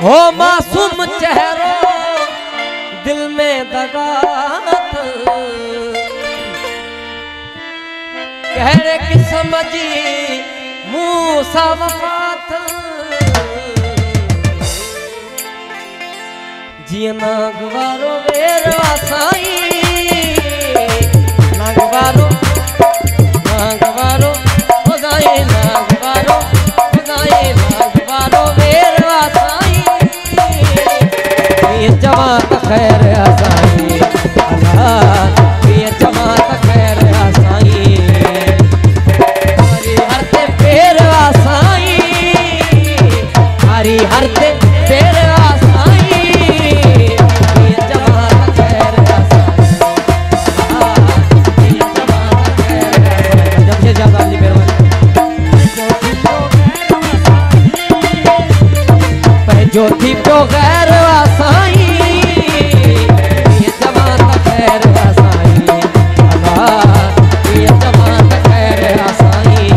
हो मासूम चेहरो दिल में दगा कहरे की समझी मूसा वफात जिया नागवारो वेरवा साई नागवारो नागवारो हो जाए नागवारो हो जाए नागवारो वेरवा साई ये जमात खैर साई अल्लाह ये जमात खैर साई हरी हरते पेरवा साई हरी हरते पेरवा साई ये जमात खैर साई ये जमात खैर साई जब से ज्यादा अली मेहरबानी जो थी तो गैर साई ये जमात खैर साई अल्लाह ये जमात खैर साई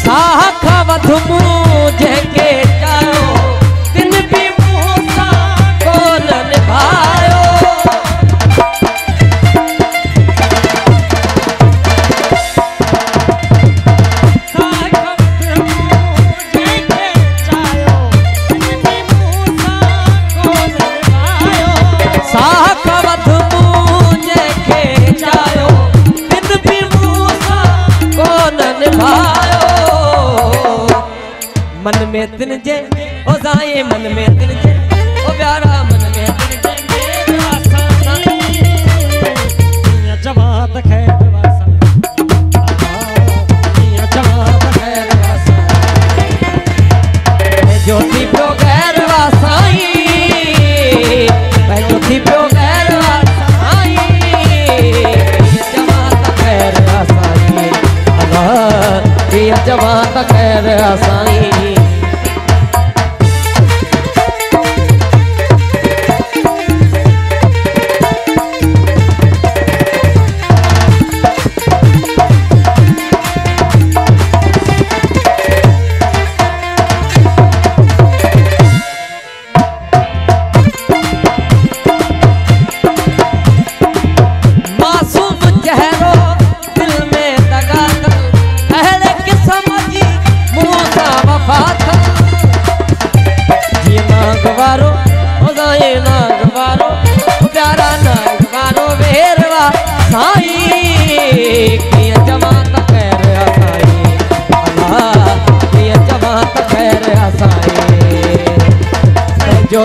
साखा वधुमू जेके चायो दिन भी मूसा कोन निभायो साखा वधुमू जेके चायो दिन भी मूसा कोन निभायो साखा वधुमू जेके चायो दिन भी मूसा कोन निभायो मन में तिन जे ओ जाए मन में तिन जे ओ प्यारा मन में तिन जे मेरा साई ये जमात खैर साई ये जमात खैर साई ज्योति प्यो गैर साई ज्योति प्यो गैर साई ये जमात खैर साई अल्लाह ये जमात खैर साई नागवारो हो जाए नागवारो प्यारा नागवारो वेरवा साई किया जमात खैर साई अल्लाह किया जमात खैर साई जो